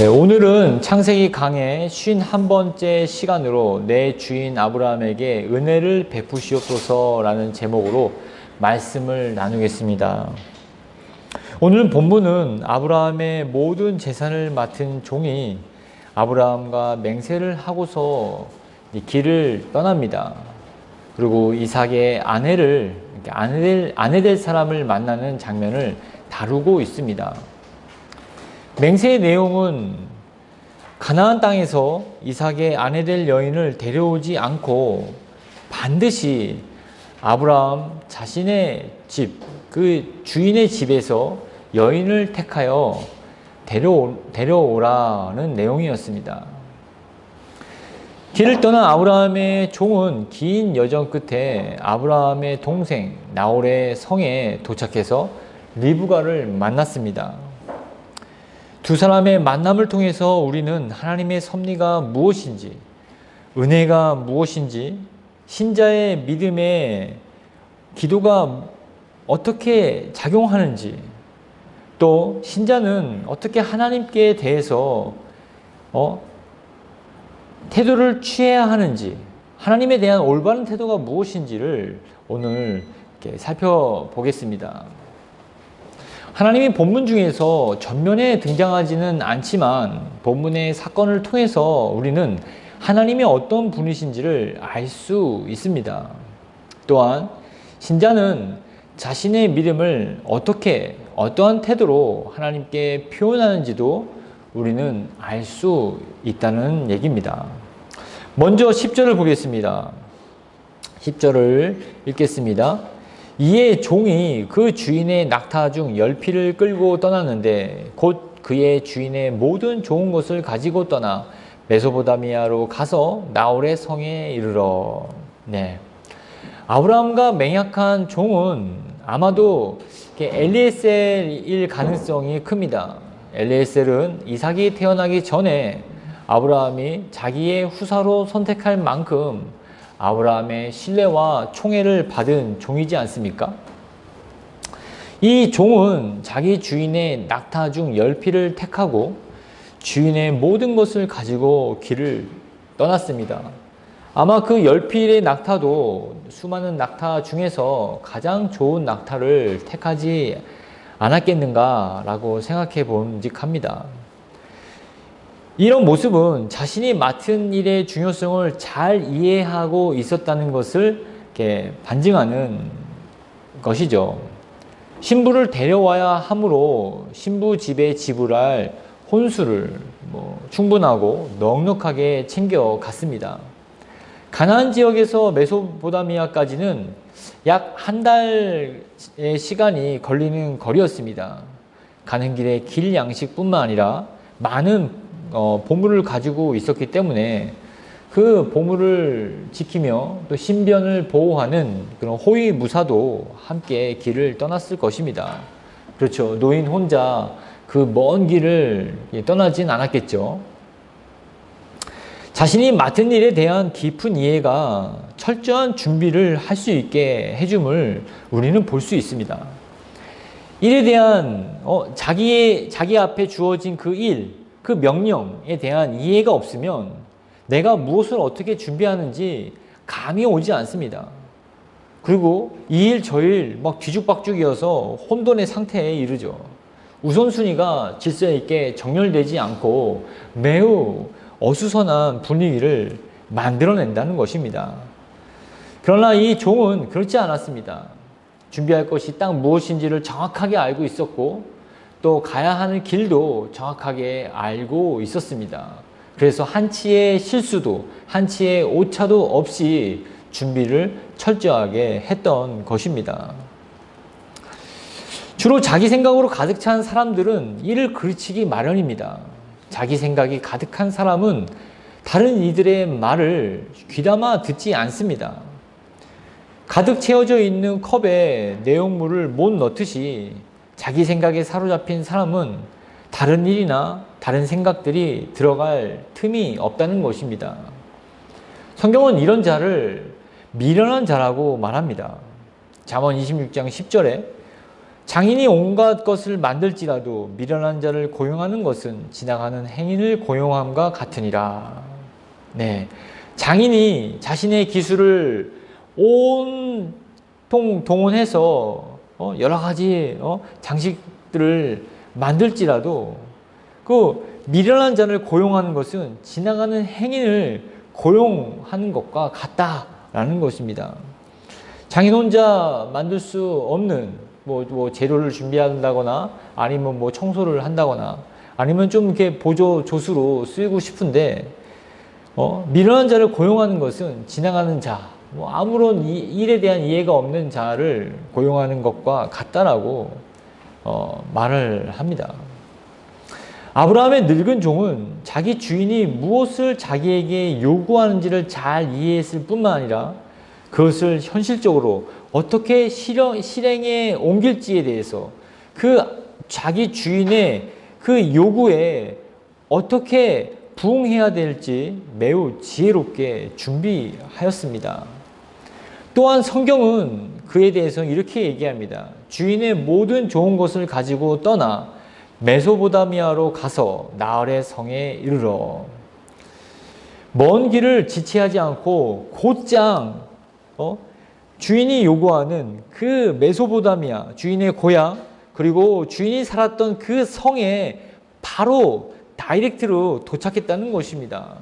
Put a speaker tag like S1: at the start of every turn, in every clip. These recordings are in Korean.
S1: 네, 오늘은 창세기 강의 51번째 시간으로 내 주인 아브라함에게 은혜를 베푸시옵소서라는 제목으로 말씀을 나누겠습니다. 오늘 본문은 아브라함의 모든 재산을 맡은 종이 아브라함과 맹세를 하고서 길을 떠납니다. 그리고 이삭의 아내 될 사람을 만나는 장면을 다루고 있습니다. 맹세의 내용은 가나안 땅에서 이삭의 아내 될 여인을 데려오지 않고 반드시 아브라함 자신의 집, 그 주인의 집에서 여인을 택하여 데려오라는 내용이었습니다. 길을 떠난 아브라함의 종은 긴 여정 끝에 아브라함의 동생 나홀의 성에 도착해서 리브가를 만났습니다. 두 사람의 만남을 통해서 우리는 하나님의 섭리가 무엇인지, 은혜가 무엇인지, 신자의 믿음의 기도가 어떻게 작용하는지, 또 신자는 어떻게 하나님께 대해서 태도를 취해야 하는지, 하나님에 대한 올바른 태도가 무엇인지를 오늘 이렇게 살펴보겠습니다. 하나님이 본문 중에서 전면에 등장하지는 않지만 본문의 사건을 통해서 우리는 하나님이 어떤 분이신지를 알 수 있습니다. 또한 신자는 자신의 믿음을 어떠한 태도로 하나님께 표현하는지도 우리는 알 수 있다는 얘기입니다. 먼저 10절을 보겠습니다. 10절을 읽겠습니다. 이에 종이 그 주인의 낙타 중 10匹를 끌고 떠났는데 곧 그의 주인의 모든 좋은 것을 가지고 떠나 메소포타미아로 가서 나홀의 성에 이르러. 네. 아브라함과 맹약한 종은 아마도 엘리에셀일 가능성이 큽니다. 엘리에셀은 이삭이 태어나기 전에 아브라함이 자기의 후사로 선택할 만큼 아브라함의 신뢰와 총애를 받은 종이지 않습니까? 이 종은 자기 주인의 낙타 중 10匹를 택하고 주인의 모든 것을 가지고 길을 떠났습니다. 아마 그 10匹의 낙타도 수많은 낙타 중에서 가장 좋은 낙타를 택하지 않았겠는가라고 생각해 본직합니다. 이런 모습은 자신이 맡은 일의 중요성을 잘 이해하고 있었다는 것을 이렇게 반증하는 것이죠. 신부를 데려와야 하므로 신부 집에 지불할 혼수를 충분하고 넉넉하게 챙겨갔습니다. 가나안 지역에서 메소포타미아까지는 약 한 달의 시간이 걸리는 거리였습니다. 가는 길에 길 양식뿐만 아니라 많은 보물을 가지고 있었기 때문에 그 보물을 지키며 또 신변을 보호하는 그런 호위 무사도 함께 길을 떠났을 것입니다. 그렇죠. 노인 혼자 그 먼 길을 떠나진 않았겠죠. 자신이 맡은 일에 대한 깊은 이해가 철저한 준비를 할 수 있게 해줌을 우리는 볼 수 있습니다. 일에 대한 자기 앞에 주어진 그 일, 그 명령에 대한 이해가 없으면 내가 무엇을 어떻게 준비하는지 감이 오지 않습니다. 그리고 이 일 저 일 막 뒤죽박죽이어서 혼돈의 상태에 이르죠. 우선순위가 질서 있게 정렬되지 않고 매우 어수선한 분위기를 만들어낸다는 것입니다. 그러나 이 종은 그렇지 않았습니다. 준비할 것이 딱 무엇인지를 정확하게 알고 있었고 또 가야 하는 길도 정확하게 알고 있었습니다. 그래서 한치의 실수도 한치의 오차도 없이 준비를 철저하게 했던 것입니다. 주로 자기 생각으로 가득 찬 사람들은 이를 그르치기 마련입니다. 자기 생각이 가득한 사람은 다른 이들의 말을 귀담아 듣지 않습니다. 가득 채워져 있는 컵에 내용물을 못 넣듯이 자기 생각에 사로잡힌 사람은 다른 일이나 다른 생각들이 들어갈 틈이 없다는 것입니다. 성경은 이런 자를 미련한 자라고 말합니다. 잠언 26장 10절에 장인이 온갖 것을 만들지라도 미련한 자를 고용하는 것은 지나가는 행인을 고용함과 같으니라. 네. 장인이 자신의 기술을 온통 동원해서 여러 가지 장식들을 만들지라도 그 미련한 자를 고용하는 것은 지나가는 행인을 고용하는 것과 같다라는 것입니다. 장인 혼자 만들 수 없는 뭐 재료를 준비한다거나 아니면 뭐 청소를 한다거나 아니면 좀 이렇게 보조 조수로 쓰이고 싶은데 미련한 자를 고용하는 것은 지나가는 자, 뭐 아무런 일에 대한 이해가 없는 자를 고용하는 것과 같다라고 말을 합니다. 아브라함의 늙은 종은 자기 주인이 무엇을 자기에게 요구하는지를 잘 이해했을 뿐만 아니라 그것을 현실적으로 어떻게 실행에 옮길지에 대해서 그 자기 주인의 그 요구에 어떻게 부응해야 될지 매우 지혜롭게 준비하였습니다. 또한 성경은 그에 대해서 이렇게 얘기합니다. 주인의 모든 좋은 것을 가지고 떠나 메소포타미아로 가서 나홀의 성에 이르러. 먼 길을 지체하지 않고 곧장 주인이 요구하는 그 메소포타미아, 주인의 고향, 그리고 주인이 살았던 그 성에 바로 다이렉트로 도착했다는 것입니다.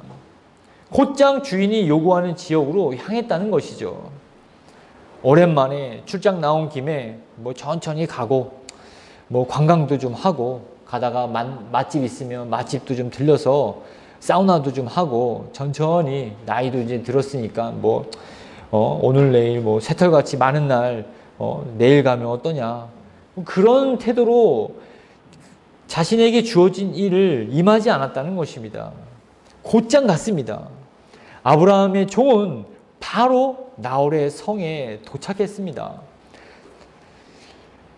S1: 곧장 주인이 요구하는 지역으로 향했다는 것이죠. 오랜만에 출장 나온 김에 뭐 천천히 가고 뭐 관광도 좀 하고 가다가 맛집 있으면 맛집도 좀 들려서 사우나도 좀 하고 천천히 나이도 이제 들었으니까 뭐 오늘 내일 뭐 새털같이 많은 날 내일 가면 어떠냐 그런 태도로 자신에게 주어진 일을 임하지 않았다는 것입니다. 곧장 갔습니다. 아브라함의 종은 바로 나홀의 성에 도착했습니다.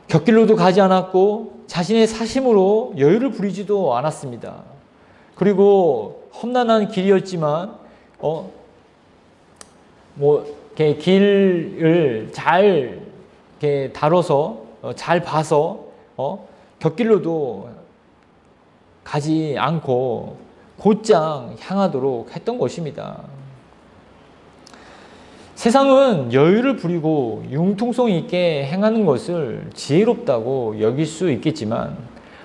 S1: 곁길로도 가지 않았고 자신의 사심으로 여유를 부리지도 않았습니다. 그리고 험난한 길이었지만 이렇게 길을 잘 이렇게 다뤄서 잘 봐서 곁길로도 가지 않고 곧장 향하도록 했던 것입니다. 세상은 여유를 부리고 융통성 있게 행하는 것을 지혜롭다고 여길 수 있겠지만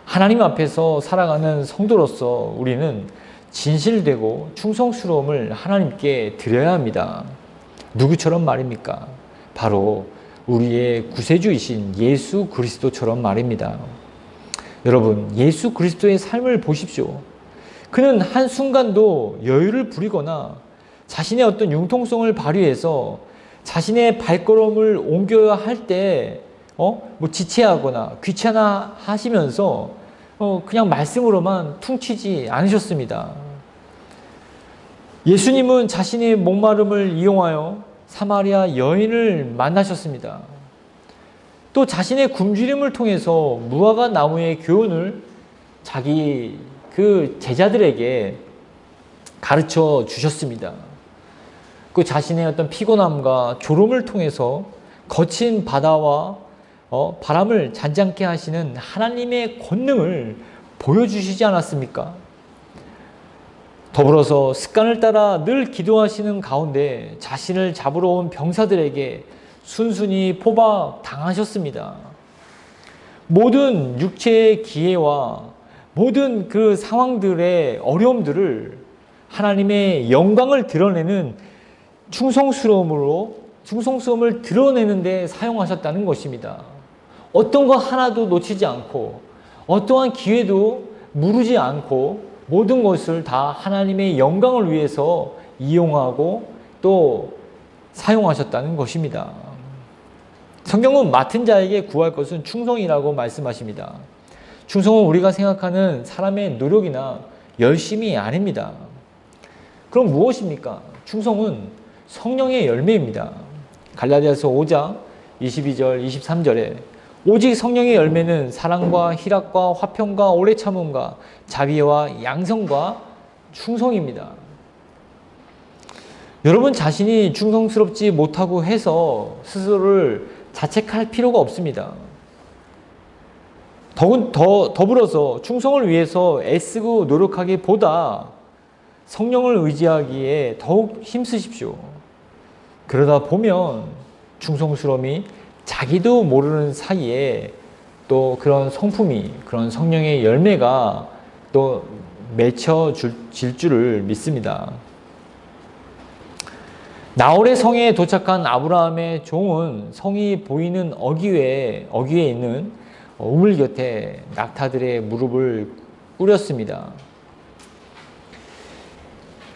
S1: 하나님 앞에서 살아가는 성도로서 우리는 진실되고 충성스러움을 하나님께 드려야 합니다. 누구처럼 말입니까? 바로 우리의 구세주이신 예수 그리스도처럼 말입니다. 여러분, 예수 그리스도의 삶을 보십시오. 그는 한순간도 여유를 부리거나 자신의 어떤 융통성을 발휘해서 자신의 발걸음을 옮겨야 할 때 뭐 지체하거나 귀찮아 하시면서 그냥 말씀으로만 퉁치지 않으셨습니다. 예수님은 자신의 목마름을 이용하여 사마리아 여인을 만나셨습니다. 또 자신의 굶주림을 통해서 무화과 나무의 교훈을 자기 그 제자들에게 가르쳐 주셨습니다. 그 자신의 어떤 피곤함과 졸음을 통해서 거친 바다와 바람을 잔잔케 하시는 하나님의 권능을 보여주시지 않았습니까? 더불어서 습관을 따라 늘 기도하시는 가운데 자신을 잡으러 온 병사들에게 순순히 포박 당하셨습니다. 모든 육체의 기회와 모든 그 상황들의 어려움들을 하나님의 영광을 드러내는 충성스러움을 드러내는 데 사용하셨다는 것입니다. 어떤 거 하나도 놓치지 않고 어떠한 기회도 무르지 않고 모든 것을 다 하나님의 영광을 위해서 이용하고 또 사용하셨다는 것입니다. 성경은 맡은 자에게 구할 것은 충성이라고 말씀하십니다. 충성은 우리가 생각하는 사람의 노력이나 열심이 아닙니다. 그럼 무엇입니까? 충성은 성령의 열매입니다. 갈라디아서 5장 22절 23절에 오직 성령의 열매는 사랑과 희락과 화평과 오래 참음과 자비와 양성과 충성입니다. 여러분 자신이 충성스럽지 못하고 해서 스스로를 자책할 필요가 없습니다. 더불어서 충성을 위해서 애쓰고 노력하기보다 성령을 의지하기에 더욱 힘쓰십시오. 그러다 보면 충성스러움이 자기도 모르는 사이에 또 그런 성품이, 그런 성령의 열매가 또 맺혀질 줄을 믿습니다. 나홀의 성에 도착한 아브라함의 종은 성이 보이는 어귀에 있는 우물 곁에 낙타들의 무릎을 꿇였습니다.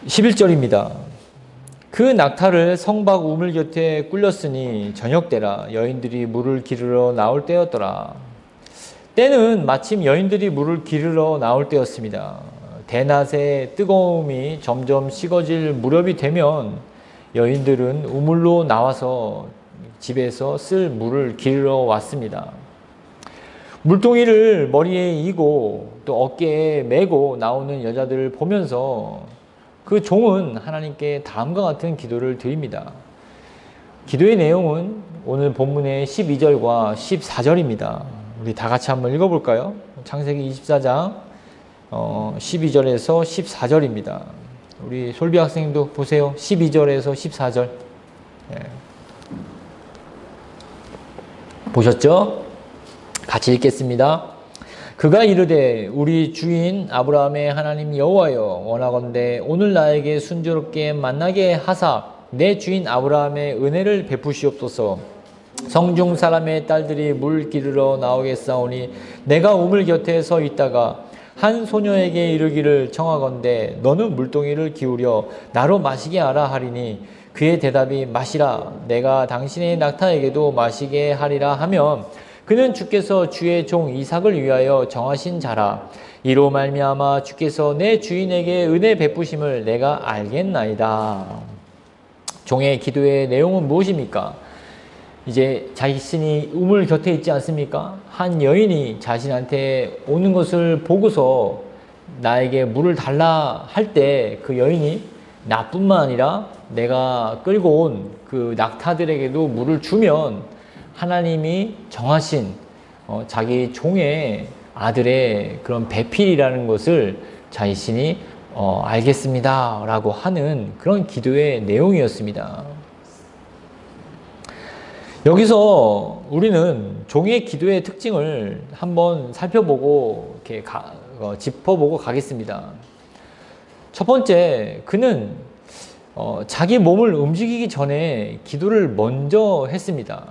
S1: 11절입니다. 그 낙타를 성 밖 우물 곁에 꿇렸으니 저녁때라 여인들이 물을 기르러 나올 때였더라. 때는 마침 여인들이 물을 기르러 나올 때였습니다. 대낮의 뜨거움이 점점 식어질 무렵이 되면 여인들은 우물로 나와서 집에서 쓸 물을 기르러 왔습니다. 물동이를 머리에 이고 또 어깨에 메고 나오는 여자들을 보면서 그 종은 하나님께 다음과 같은 기도를 드립니다. 기도의 내용은 오늘 본문의 12절과 14절입니다. 우리 다 같이 한번 읽어볼까요? 창세기 24장 12절에서 14절입니다. 우리 솔비 학생도 보세요. 12절에서 14절. 보셨죠? 같이 읽겠습니다. 그가 이르되 우리 주인 아브라함의 하나님 여호와여 원하건대 오늘 나에게 순조롭게 만나게 하사 내 주인 아브라함의 은혜를 베푸시옵소서. 성중 사람의 딸들이 물 기르러 나오겠사오니 내가 우물 곁에 서 있다가 한 소녀에게 이르기를 청하건대 너는 물동이를 기울여 나로 마시게 하라 하리니 그의 대답이 마시라 내가 당신의 낙타에게도 마시게 하리라 하면 그는 주께서 주의 종 이삭을 위하여 정하신 자라. 이로 말미암아 주께서 내 주인에게 은혜 베푸심을 내가 알겠나이다. 종의 기도의 내용은 무엇입니까? 이제 자신이 우물 곁에 있지 않습니까? 한 여인이 자신한테 오는 것을 보고서 나에게 물을 달라 할 때 그 여인이 나뿐만 아니라 내가 끌고 온 그 낙타들에게도 물을 주면 하나님이 정하신 자기 종의 아들의 그런 배필이라는 것을 자신이 알겠습니다 라고 하는 그런 기도의 내용이었습니다. 여기서 우리는 종의 기도의 특징을 한번 살펴보고 이렇게 짚어보고 가겠습니다. 첫 번째, 그는 자기 몸을 움직이기 전에 기도를 먼저 했습니다.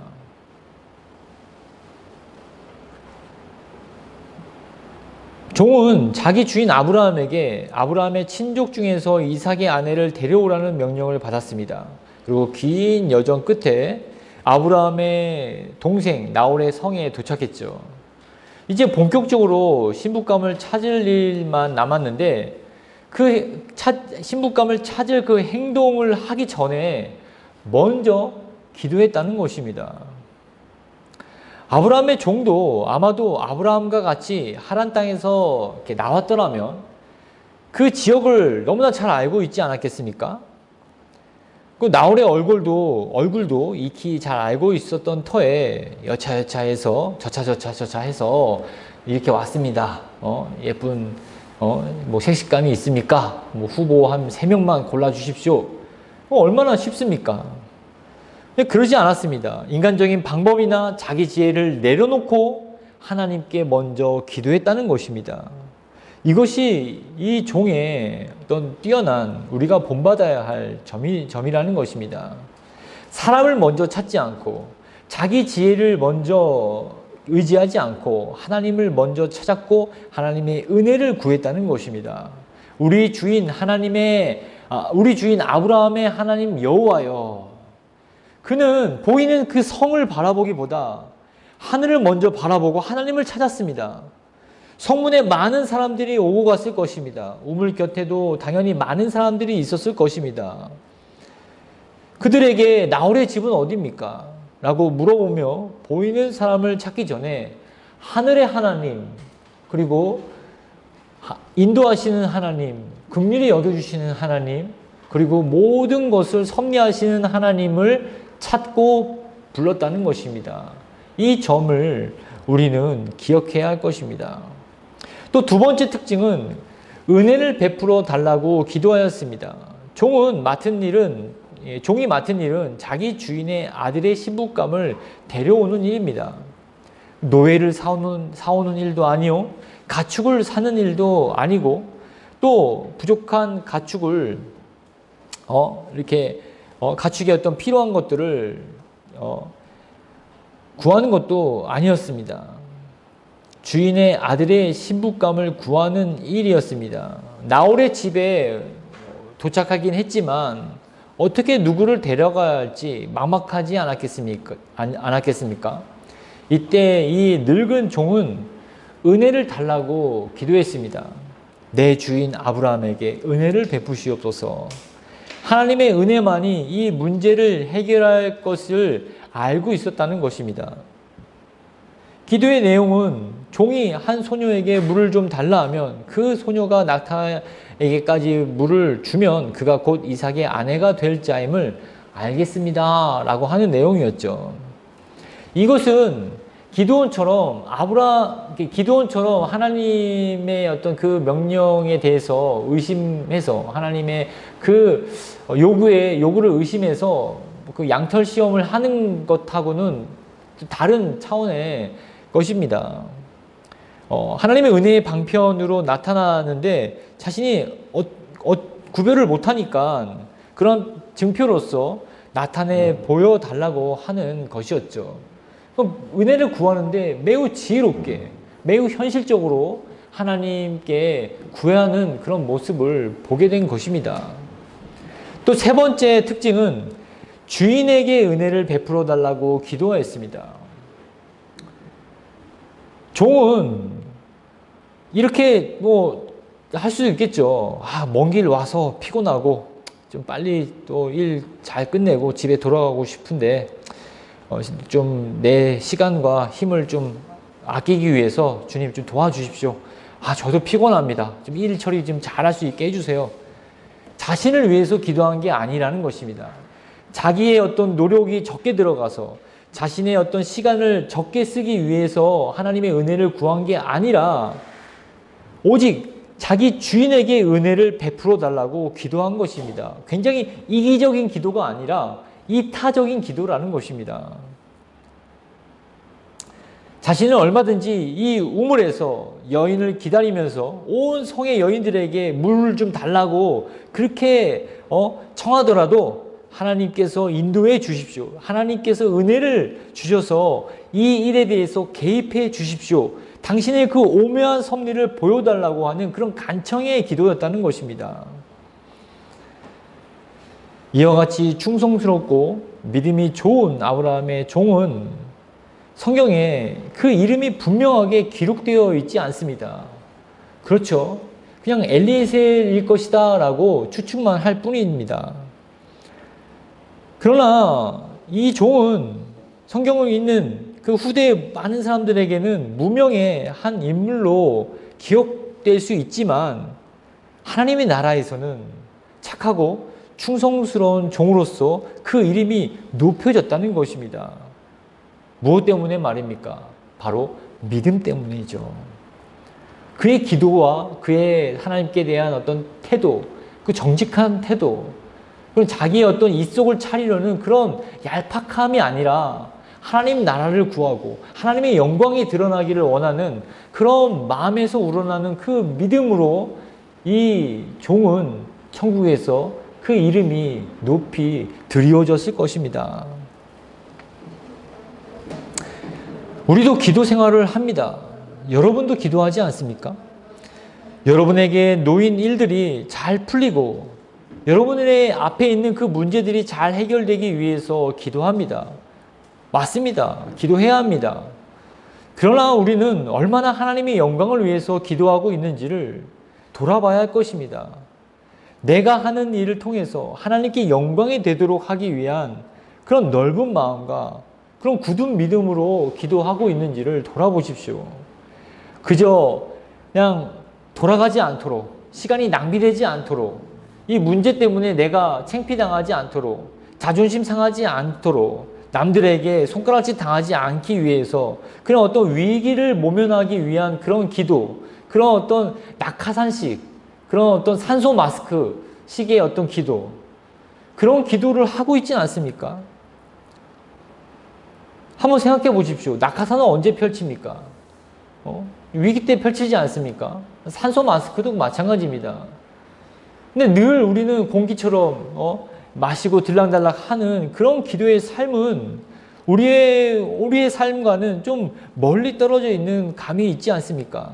S1: 종은 자기 주인 아브라함에게 아브라함의 친족 중에서 이삭의 아내를 데려오라는 명령을 받았습니다. 그리고 긴 여정 끝에 아브라함의 동생 나홀의 성에 도착했죠. 이제 본격적으로 신부감을 찾을 일만 남았는데 그 신부감을 찾을 그 행동을 하기 전에 먼저 기도했다는 것입니다. 아브라함의 종도 아마도 아브라함과 같이 하란 땅에서 이렇게 나왔더라면 그 지역을 너무나 잘 알고 있지 않았겠습니까? 그 나홀의 얼굴도 익히 잘 알고 있었던 터에 여차여차해서 저차 해서 이렇게 왔습니다. 예쁜 뭐 색식감이 있습니까? 뭐 후보 한 3명만 골라주십시오. 얼마나 쉽습니까? 근데 그러지 않았습니다. 인간적인 방법이나 자기 지혜를 내려놓고 하나님께 먼저 기도했다는 것입니다. 이것이 이 종의 어떤 뛰어난 우리가 본받아야 할 점이라는 것입니다. 사람을 먼저 찾지 않고 자기 지혜를 먼저 의지하지 않고 하나님을 먼저 찾았고 하나님의 은혜를 구했다는 것입니다. 우리 주인 아브라함의 하나님 여호와여. 그는 보이는 그 성을 바라보기보다 하늘을 먼저 바라보고 하나님을 찾았습니다. 성문에 많은 사람들이 오고 갔을 것입니다. 우물 곁에도 당연히 많은 사람들이 있었을 것입니다. 그들에게 나홀의 집은 어디입니까? 라고 물어보며 보이는 사람을 찾기 전에 하늘의 하나님, 그리고 인도하시는 하나님, 긍휼히 여겨주시는 하나님, 그리고 모든 것을 섭리하시는 하나님을 찾고 불렀다는 것입니다. 이 점을 우리는 기억해야 할 것입니다. 또 두 번째 특징은 은혜를 베풀어 달라고 기도하였습니다. 종이 맡은 일은 자기 주인의 아들의 신부감을 데려오는 일입니다. 노예를 사오는 일도 아니요, 가축을 사는 일도 아니고, 또 부족한 가축을 가축의 어떤 필요한 것들을 구하는 것도 아니었습니다. 주인의 아들의 신부감을 구하는 일이었습니다. 나홀의 집에 도착하긴 했지만 어떻게 누구를 데려가야 할지 막막하지 않았겠습니까? 이때 이 늙은 종은 은혜를 달라고 기도했습니다. 내 주인 아브라함에게 은혜를 베푸시옵소서. 하나님의 은혜만이 이 문제를 해결할 것을 알고 있었다는 것입니다. 기도의 내용은 종이 한 소녀에게 물을 좀 달라 하면 그 소녀가 낙타에게까지 물을 주면 그가 곧 이삭의 아내가 될 자임을 알겠습니다 라고 하는 내용이었죠. 이것은 기드온처럼 하나님의 어떤 그 명령에 대해서 의심해서 하나님의 그 요구를 의심해서 그 양털 시험을 하는 것하고는 다른 차원의 것입니다. 하나님의 은혜의 방편으로 나타나는데 자신이 구별을 못하니까 그런 증표로서 나타내 보여달라고 하는 것이었죠. 은혜를 구하는데 매우 지혜롭게, 매우 현실적으로 하나님께 구하는 그런 모습을 보게 된 것입니다. 또 세 번째 특징은 주인에게 은혜를 베풀어 달라고 기도했습니다. 종은 이렇게 할 수도 있겠죠. 먼 길 와서 피곤하고 좀 빨리 또 일 잘 끝내고 집에 돌아가고 싶은데 좀 내 시간과 힘을 좀 아끼기 위해서 주님 좀 도와주십시오. 저도 피곤합니다. 좀 일 처리 좀 잘할 수 있게 해주세요. 자신을 위해서 기도한 게 아니라는 것입니다. 자기의 어떤 노력이 적게 들어가서 자신의 어떤 시간을 적게 쓰기 위해서 하나님의 은혜를 구한 게 아니라 오직 자기 주인에게 은혜를 베풀어 달라고 기도한 것입니다. 굉장히 이기적인 기도가 아니라 이타적인 기도라는 것입니다. 자신은 얼마든지 이 우물에서 여인을 기다리면서 온 성의 여인들에게 물을 좀 달라고 그렇게 청하더라도 하나님께서 인도해 주십시오. 하나님께서 은혜를 주셔서 이 일에 대해서 개입해 주십시오. 당신의 그 오묘한 섭리를 보여달라고 하는 그런 간청의 기도였다는 것입니다. 이와 같이 충성스럽고 믿음이 좋은 아브라함의 종은 성경에 그 이름이 분명하게 기록되어 있지 않습니다. 그렇죠. 그냥 엘리에셀일 것이다 라고 추측만 할 뿐입니다. 그러나 이 종은 성경을 읽는 그 후대 많은 사람들에게는 무명의 한 인물로 기억될 수 있지만 하나님의 나라에서는 착하고 충성스러운 종으로서 그 이름이 높여졌다는 것입니다. 무엇 때문에 말입니까? 바로 믿음 때문이죠. 그의 기도와 그의 하나님께 대한 어떤 태도, 그 정직한 태도, 그런 자기의 어떤 입속을 차리려는 그런 얄팍함이 아니라 하나님 나라를 구하고 하나님의 영광이 드러나기를 원하는 그런 마음에서 우러나는 그 믿음으로 이 종은 천국에서 그 이름이 높이 드리워졌을 것입니다. 우리도 기도 생활을 합니다. 여러분도 기도하지 않습니까? 여러분에게 놓인 일들이 잘 풀리고 여러분의 앞에 있는 그 문제들이 잘 해결되기 위해서 기도합니다. 맞습니다. 기도해야 합니다. 그러나 우리는 얼마나 하나님의 영광을 위해서 기도하고 있는지를 돌아봐야 할 것입니다. 내가 하는 일을 통해서 하나님께 영광이 되도록 하기 위한 그런 넓은 마음과 그런 굳은 믿음으로 기도하고 있는지를 돌아보십시오. 그저 그냥 돌아가지 않도록, 시간이 낭비되지 않도록, 이 문제 때문에 내가 창피당하지 않도록, 자존심 상하지 않도록 남들에게 손가락질 당하지 않기 위해서 그런 어떤 위기를 모면하기 위한 그런 기도, 그런 어떤 낙하산식, 그런 어떤 산소 마스크 식의 어떤 기도, 그런 기도를 하고 있지 않습니까? 한번 생각해 보십시오. 낙하산은 언제 펼칩니까? 위기 때 펼치지 않습니까? 산소 마스크도 마찬가지입니다. 근데 늘 우리는 공기처럼 마시고 들락달락 하는 그런 기도의 삶은 우리의 삶과는 좀 멀리 떨어져 있는 감이 있지 않습니까?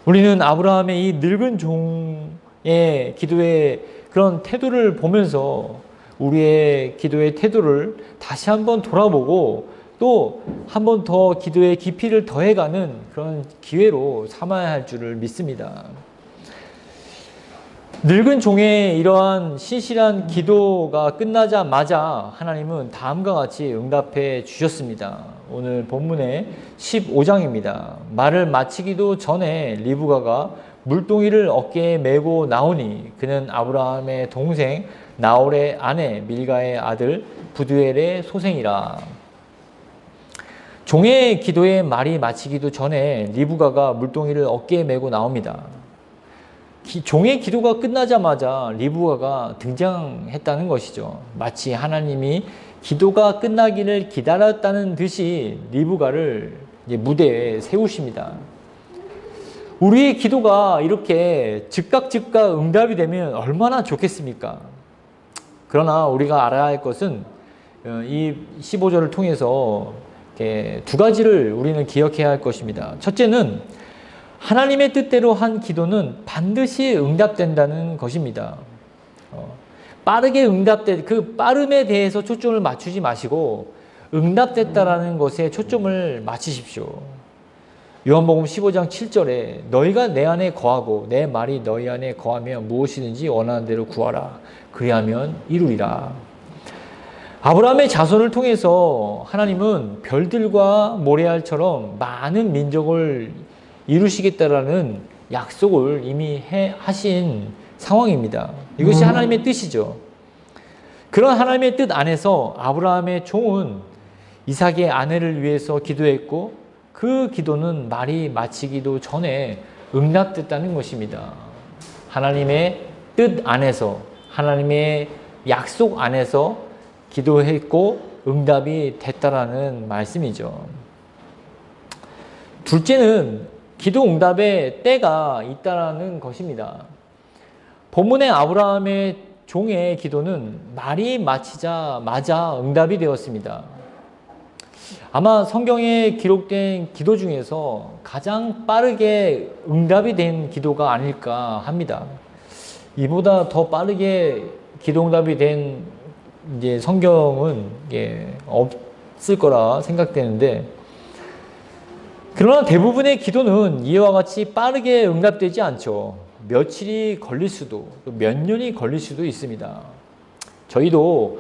S1: 우리는 아브라함의 이 늙은 종의 기도의 그런 태도를 보면서 우리의 기도의 태도를 다시 한번 돌아보고 또 한 번 더 기도의 깊이를 더해가는 그런 기회로 삼아야 할 줄을 믿습니다. 늙은 종의 이러한 신실한 기도가 끝나자마자 하나님은 다음과 같이 응답해 주셨습니다. 오늘 본문의 15장입니다. 말을 마치기도 전에 리브가가 물동이를 어깨에 메고 나오니 그는 아브라함의 동생 나홀의 아내 밀가의 아들 부두엘의 소생이라. 종의 기도의 말이 마치기도 전에 리브가가 물동이를 어깨에 메고 나옵니다. 종의 기도가 끝나자마자 리브가가 등장했다는 것이죠. 마치 하나님이 기도가 끝나기를 기다렸다는 듯이 리브가를 무대에 세우십니다. 우리의 기도가 이렇게 즉각 응답이 되면 얼마나 좋겠습니까? 그러나 우리가 알아야 할 것은 이 15절을 통해서 두 가지를 우리는 기억해야 할 것입니다. 첫째는 하나님의 뜻대로 한 기도는 반드시 응답된다는 것입니다. 빠르게 그 빠름에 대해서 초점을 맞추지 마시고 응답됐다라는 것에 초점을 맞추십시오. 요한복음 15장 7절에 너희가 내 안에 거하고 내 말이 너희 안에 거하면 무엇이든지 원하는 대로 구하라. 그리하면 이루리라. 아브라함의 자손을 통해서 하나님은 별들과 모래알처럼 많은 민족을 이루시겠다라는 약속을 이미 하신 상황입니다. 이것이 하나님의 뜻이죠. 그런 하나님의 뜻 안에서 아브라함의 종은 이삭의 아내를 위해서 기도했고 그 기도는 말이 마치기도 전에 응답됐다는 것입니다. 하나님의 뜻 안에서 하나님의 약속 안에서 기도했고 응답이 됐다라는 말씀이죠. 둘째는 기도 응답의 때가 있다라는 것입니다. 본문의 아브라함의 종의 기도는 말이 마치자마자 응답이 되었습니다. 아마 성경에 기록된 기도 중에서 가장 빠르게 응답이 된 기도가 아닐까 합니다. 이보다 더 빠르게 기도 응답이 된 성경은 없을 거라 생각되는데, 그러나 대부분의 기도는 이와 같이 빠르게 응답되지 않죠. 며칠이 걸릴 수도, 몇 년이 걸릴 수도 있습니다. 저희도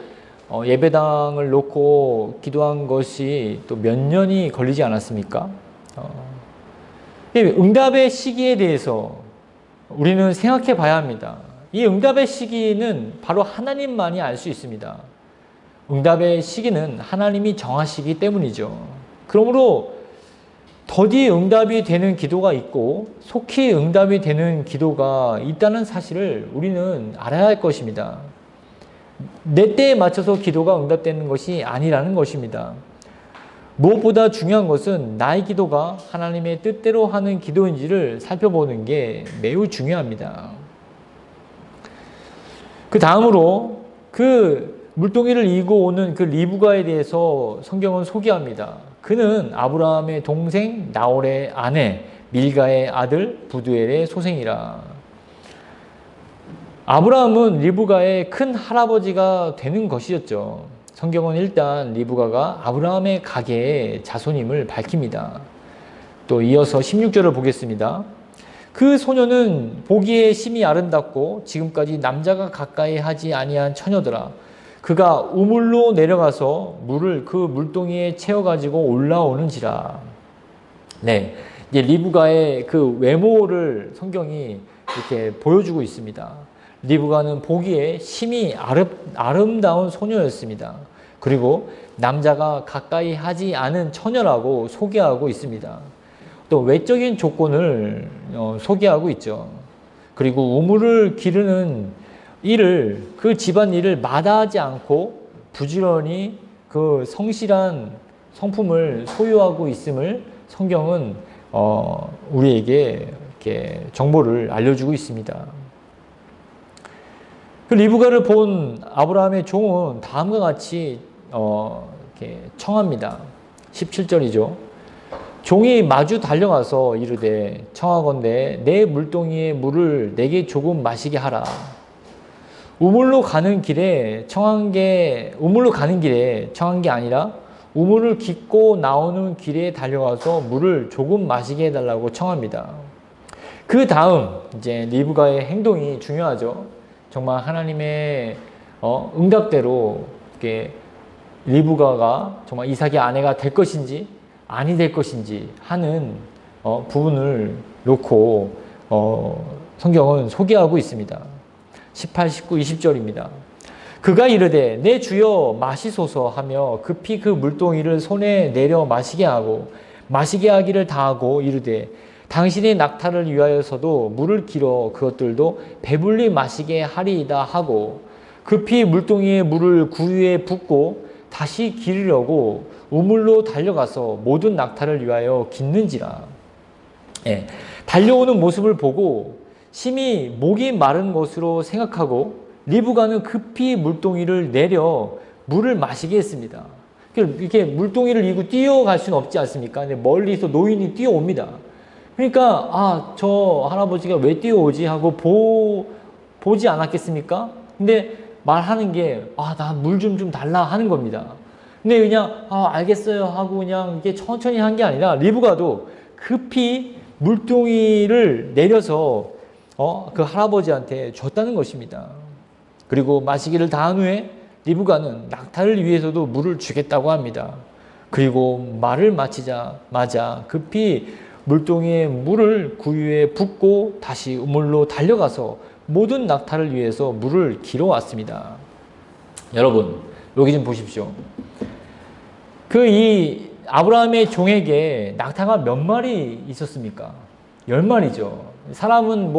S1: 예배당을 놓고 기도한 것이 또 몇 년이 걸리지 않았습니까? 응답의 시기에 대해서 우리는 생각해 봐야 합니다. 이 응답의 시기는 바로 하나님만이 알 수 있습니다. 응답의 시기는 하나님이 정하시기 때문이죠. 그러므로 더디 응답이 되는 기도가 있고 속히 응답이 되는 기도가 있다는 사실을 우리는 알아야 할 것입니다. 내 때에 맞춰서 기도가 응답되는 것이 아니라는 것입니다. 무엇보다 중요한 것은 나의 기도가 하나님의 뜻대로 하는 기도인지를 살펴보는 게 매우 중요합니다. 그 다음으로 그 물동이를 이고 오는 그 리브가에 대해서 성경은 소개합니다. 그는 아브라함의 동생 나홀의 아내 밀가의 아들 부두엘의 소생이라. 아브라함은 리브가의 큰 할아버지가 되는 것이었죠. 성경은 일단 리브가가 아브라함의 가계의 자손임을 밝힙니다. 또 이어서 16절을 보겠습니다. 그 소녀는 보기에 심히 아름답고 지금까지 남자가 가까이 하지 아니한 처녀더라. 그가 우물로 내려가서 물을 그 물동이에 채워가지고 올라오는지라. 네, 이제 리브가의 그 외모를 성경이 이렇게 보여주고 있습니다. 리브가는 보기에 심히 아름다운 소녀였습니다. 그리고 남자가 가까이 하지 않은 처녀라고 소개하고 있습니다. 또 외적인 조건을 소개하고 있죠. 그리고 우물을 기르는 일을, 그 집안 일을 마다하지 않고 부지런히 그 성실한 성품을 소유하고 있음을 성경은 우리에게 이렇게 정보를 알려주고 있습니다. 그 리브가를 본 아브라함의 종은 다음과 같이 이렇게 청합니다. 17절이죠. 종이 마주 달려가서 이르되 청하건대 내 물동이의 물을 내게 조금 마시게 하라. 우물로 가는 길에 청한 게 아니라 우물을 깃고 나오는 길에 달려가서 물을 조금 마시게 해달라고 청합니다. 그 다음 이제 리브가의 행동이 중요하죠. 정말 하나님의 응답대로 이렇게 리브가가 정말 이삭의 아내가 될 것인지 아니 될 것인지 하는 부분을 놓고 성경은 소개하고 있습니다. 18, 19, 20절입니다. 그가 이르되 내 주여 마시소서 하며 급히 그 물동이를 손에 내려 마시게 하고 마시게 하기를 다하고 이르되 당신의 낙타를 위하여서도 물을 길어 그것들도 배불리 마시게 하리이다 하고 급히 물동이의 물을 구유에 붓고 다시 기르려고 우물로 달려가서 모든 낙타를 위하여 깃는지라. 달려오는 모습을 보고 심히 목이 마른 것으로 생각하고 리브가는 급히 물동이를 내려 물을 마시게 했습니다. 이렇게 물동이를 이고 뛰어갈 수는 없지 않습니까? 근데 멀리서 노인이 뛰어옵니다. 그러니까 저 할아버지가 왜 뛰어오지 하고 보지 않았겠습니까? 근데 말하는 게 나 물 좀 달라 하는 겁니다. 근데 그냥 알겠어요 하고 그냥 이게 천천히 한 게 아니라 리브가도 급히 물동이를 내려서 그 할아버지한테 줬다는 것입니다. 그리고 마시기를 다한 후에 리브가는 낙타를 위해서도 물을 주겠다고 합니다. 그리고 말을 마치자마자 급히 물동이에 물을 구유에 붓고 다시 우물로 달려가서 모든 낙타를 위해서 물을 길어왔습니다. 여러분 여기 좀 보십시오. 이 아브라함의 종에게 낙타가 몇 마리 있었습니까? 10마리죠. 사람은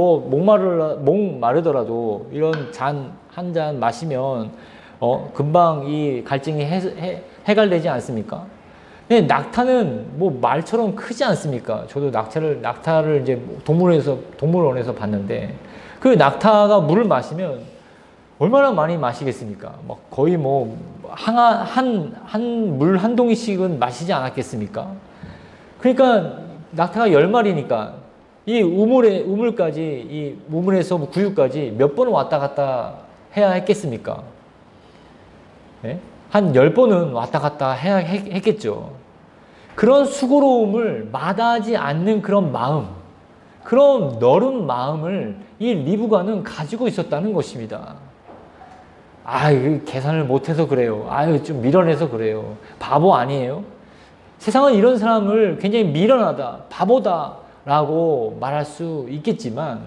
S1: 목마르더라도 이런 한 잔 마시면 금방 이 갈증이 해갈되지 않습니까? 근데 낙타는 말처럼 크지 않습니까? 저도 낙타를 이제 동물원에서 봤는데 그 낙타가 물을 마시면 얼마나 많이 마시겠습니까? 거의 물 한 동이씩은 마시지 않았겠습니까? 그러니까 낙타가 10마리니까 이 우물까지, 이 우물에서 구유까지 몇 번 왔다 갔다 해야 했겠습니까? 네? 한 10번은 왔다 갔다 해야 했겠죠. 그런 수고로움을 마다하지 않는 그런 마음, 그런 너른 마음을 이 리브가는 가지고 있었다는 것입니다. 계산을 못해서 그래요. 좀 미련해서 그래요. 바보 아니에요? 세상은 이런 사람을 굉장히 미련하다, 바보다 라고 말할 수 있겠지만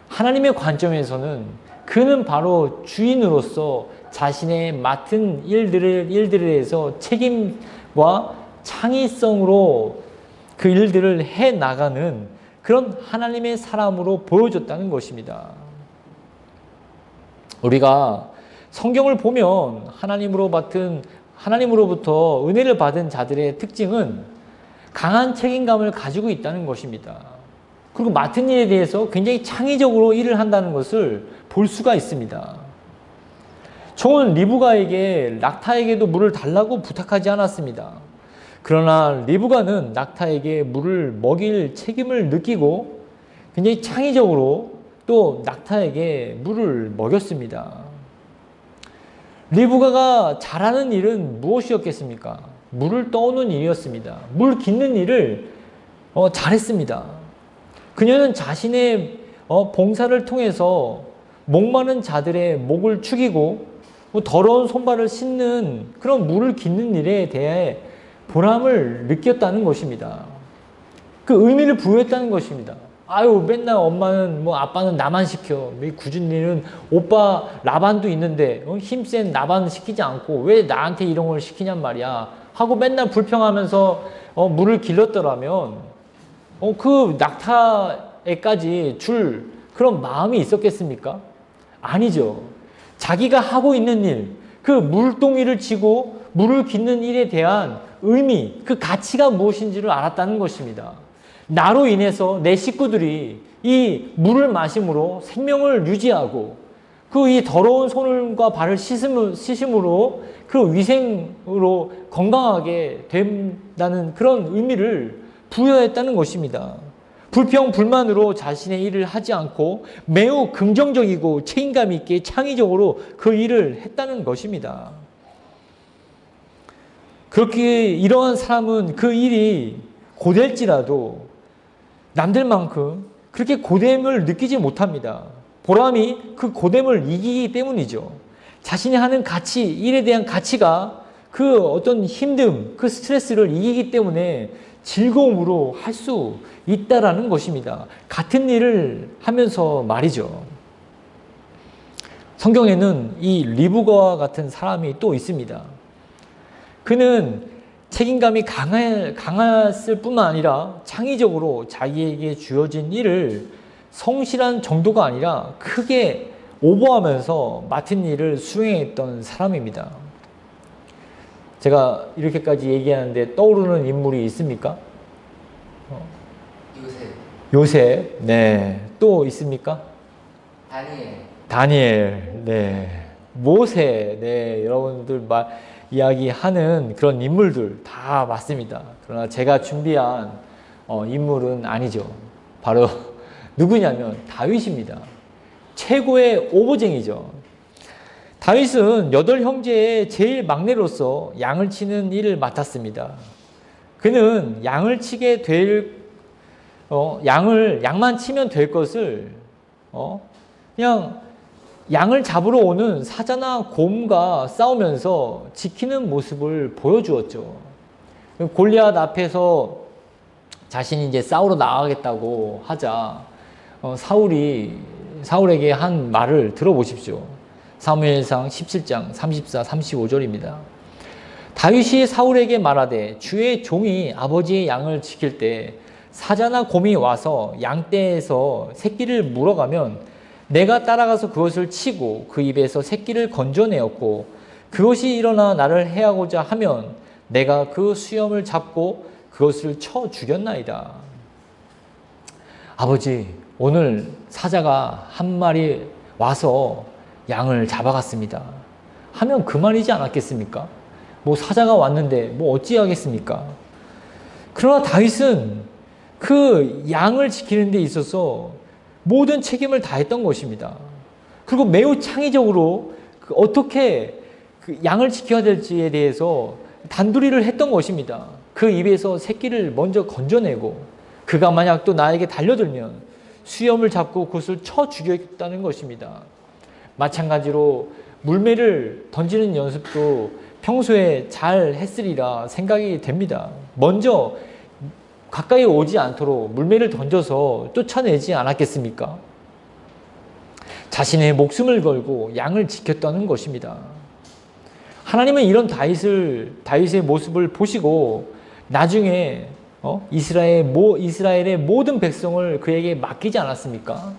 S1: 하나님의 관점에서는 그는 바로 주인으로서 자신의 맡은 일들에 대해서 책임과 창의성으로 그 일들을 해나가는 그런 하나님의 사람으로 보여줬다는 것입니다. 우리가 성경을 보면 하나님으로부터 은혜를 받은 자들의 특징은 강한 책임감을 가지고 있다는 것입니다. 그리고 맡은 일에 대해서 굉장히 창의적으로 일을 한다는 것을 볼 수가 있습니다. 종은 리브가에게 낙타에게도 물을 달라고 부탁하지 않았습니다. 그러나 리브가는 낙타에게 물을 먹일 책임을 느끼고 굉장히 창의적으로 또 낙타에게 물을 먹였습니다. 리브가가 잘하는 일은 무엇이었겠습니까? 물을 떠오는 일이었습니다. 물 깃는 일을 잘했습니다. 그녀는 자신의 봉사를 통해서 목마른 자들의 목을 축이고 더러운 손발을 씻는 그런 물을 깃는 일에 대해 보람을 느꼈다는 것입니다. 그 의미를 부여했다는 것입니다. 아유, 맨날 엄마는 뭐 아빠는 나만 시켜. 굳은 일은 오빠 라반도 있는데 힘센 라반 시키지 않고 왜 나한테 이런 걸 시키냔 말이야. 하고 맨날 불평하면서 물을 길렀더라면 그 낙타에까지 줄 그런 마음이 있었겠습니까? 아니죠. 자기가 하고 있는 일, 그 물동이를 치고 물을 깃는 일에 대한 의미, 그 가치가 무엇인지를 알았다는 것입니다. 나로 인해서 내 식구들이 이 물을 마심으로 생명을 유지하고 그 이 더러운 손과 발을 씻음으로 그 위생으로 건강하게 된다는 그런 의미를 부여했다는 것입니다. 불평, 불만으로 자신의 일을 하지 않고 매우 긍정적이고 책임감 있게 창의적으로 그 일을 했다는 것입니다. 그렇게 이러한 사람은 그 일이 고될지라도 남들만큼 그렇게 고됨을 느끼지 못합니다. 보람이 그 고됨을 이기기 때문이죠. 자신이 하는 가치, 일에 대한 가치가 그 어떤 힘듦, 그 스트레스를 이기기 때문에 즐거움으로 할 수 있다라는 것입니다. 같은 일을 하면서 말이죠. 성경에는 이 리브가와 같은 사람이 또 있습니다. 그는 책임감이 강했을 뿐만 아니라 창의적으로 자기에게 주어진 일을 성실한 정도가 아니라 크게 오버하면서 맡은 일을 수행했던 사람입니다. 제가 이렇게까지 얘기하는데 떠오르는 인물이 있습니까? 요셉. 네. 또 있습니까? 다니엘. 네. 모세. 네. 여러분들 이야기하는 그런 인물들 다 맞습니다. 그러나 제가 준비한 인물은 아니죠. 바로 누구냐면 다윗입니다. 최고의 오보쟁이죠. 다윗은 8형제의 제일 막내로서 양을 치는 일을 맡았습니다. 그는 양을 치게 양만 치면 될 것을 그냥 양을 잡으러 오는 사자나 곰과 싸우면서 지키는 모습을 보여주었죠. 골리앗 앞에서 자신이 이제 싸우러 나가겠다고 하자 사울에게 한 말을 들어보십시오. 사무엘상 17장 34, 35절입니다. 다윗이 사울에게 말하되 주의 종이 아버지의 양을 지킬 때 사자나 곰이 와서 양떼에서 새끼를 물어가면 내가 따라가서 그것을 치고 그 입에서 새끼를 건져내었고 그것이 일어나 나를 해하고자 하면 내가 그 수염을 잡고 그것을 쳐 죽였나이다. 아버지, 오늘 사자가 한 마리 와서 양을 잡아갔습니다. 하면 그만이지 않았겠습니까? 뭐 사자가 왔는데 뭐 어찌하겠습니까? 그러나 다윗은 그 양을 지키는 데 있어서 모든 책임을 다했던 것입니다. 그리고 매우 창의적으로 어떻게 그 양을 지켜야 될지에 대해서 단도리를 했던 것입니다. 그 입에서 새끼를 먼저 건져내고 그가 만약 또 나에게 달려들면 수염을 잡고 그것을 쳐 죽였다는 것입니다. 마찬가지로 물매를 던지는 연습도 평소에 잘 했으리라 생각이 됩니다. 먼저 가까이 오지 않도록 물매를 던져서 쫓아내지 않았겠습니까? 자신의 목숨을 걸고 양을 지켰다는 것입니다. 하나님은 이런 다윗의 모습을 보시고 나중에 이스라엘의 모든 백성을 그에게 맡기지 않았습니까?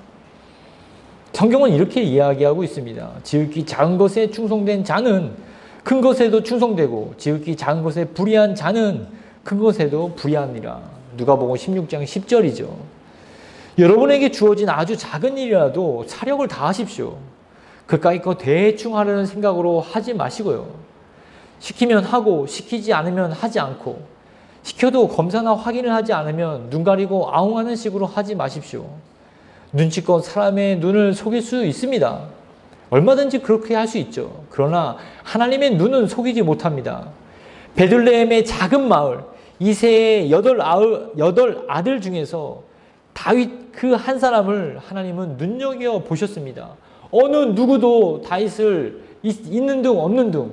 S1: 성경은 이렇게 이야기하고 있습니다. 지극히 작은 것에 충성된 자는 큰 것에도 충성되고 지극히 작은 것에 불의한 자는 큰 것에도 불의하니라. 누가복음 16장 10절이죠. 여러분에게 주어진 아주 작은 일이라도 사력을 다하십시오. 그까이 거 대충 하려는 생각으로 하지 마시고요. 시키면 하고 시키지 않으면 하지 않고 시켜도 검사나 확인을 하지 않으면 눈 가리고 아웅하는 식으로 하지 마십시오. 눈치껏 사람의 눈을 속일 수 있습니다. 얼마든지 그렇게 할 수 있죠. 그러나 하나님의 눈은 속이지 못합니다. 베들레헴의 작은 마을 이새의 8 아들 중에서 다윗 그 한 사람을 하나님은 눈여겨 보셨습니다. 어느 누구도 다윗을 있는 둥 없는 둥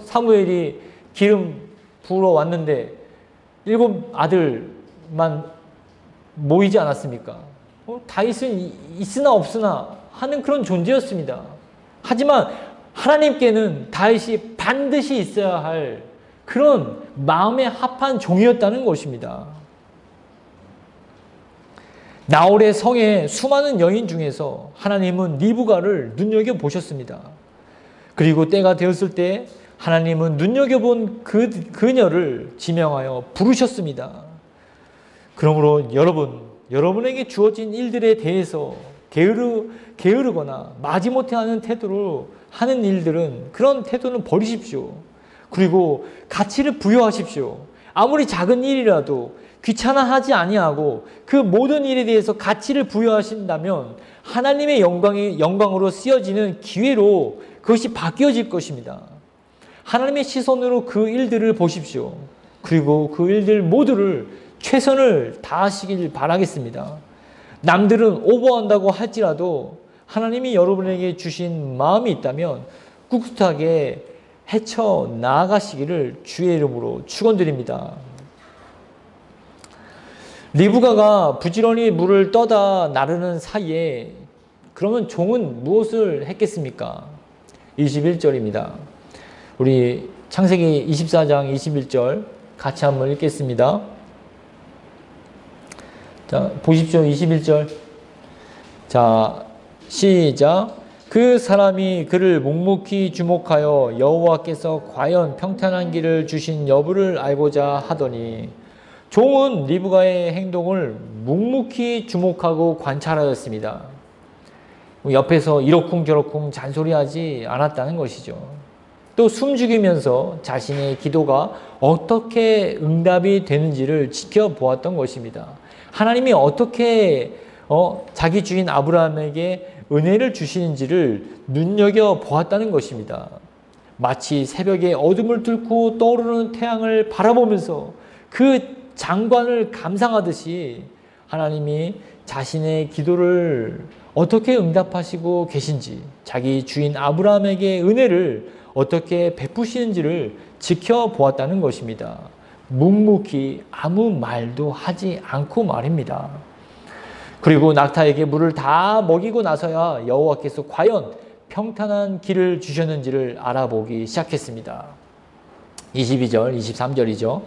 S1: 사무엘이 기름 부으러 왔는데 7 아들만 모이지 않았습니까? 다윗은 있으나 없으나 하는 그런 존재였습니다. 하지만 하나님께는 다윗이 반드시 있어야 할 그런 마음에 합한 종이었다는 것입니다. 나홀의 성에 수많은 여인 중에서 하나님은 리브가를 눈여겨보셨습니다. 그리고 때가 되었을 때 하나님은 눈여겨본 그녀를 지명하여 부르셨습니다. 그러므로 여러분에게 주어진 일들에 대해서 게으르거나 마지못해 하는 태도로 하는 일들은 그런 태도는 버리십시오. 그리고 가치를 부여하십시오. 아무리 작은 일이라도 귀찮아하지 아니하고 그 모든 일에 대해서 가치를 부여하신다면 하나님의 영광으로 쓰여지는 기회로 그것이 바뀌어질 것입니다. 하나님의 시선으로 그 일들을 보십시오. 그리고 그 일들 모두를 최선을 다하시길 바라겠습니다. 남들은 오버한다고 할지라도 하나님이 여러분에게 주신 마음이 있다면 꿋꿋하게 헤쳐 나아가시기를 주의 이름으로 축원드립니다. 리브가가 부지런히 물을 떠다 나르는 사이에 그러면 종은 무엇을 했겠습니까? 21절입니다. 우리 창세기 24장 21절 같이 한번 읽겠습니다. 자, 보십시오. 21절. 자, 시작. 그 사람이 그를 묵묵히 주목하여 여호와께서 과연 평탄한 길을 주신 여부를 알고자 하더니 종은 리브가의 행동을 묵묵히 주목하고 관찰하였습니다. 옆에서 이러쿵저러쿵 잔소리하지 않았다는 것이죠. 또 숨죽이면서 자신의 기도가 어떻게 응답이 되는지를 지켜보았던 것입니다. 하나님이 어떻게 자기 주인 아브라함에게 은혜를 주시는지를 눈여겨보았다는 것입니다. 마치 새벽에 어둠을 뚫고 떠오르는 태양을 바라보면서 그 장관을 감상하듯이 하나님이 자신의 기도를 어떻게 응답하시고 계신지, 자기 주인 아브라함에게 은혜를 어떻게 베푸시는지를 지켜보았다는 것입니다. 묵묵히 아무 말도 하지 않고 말입니다. 그리고 낙타에게 물을 다 먹이고 나서야 여호와께서 과연 평탄한 길을 주셨는지를 알아보기 시작했습니다. 22절, 23절이죠.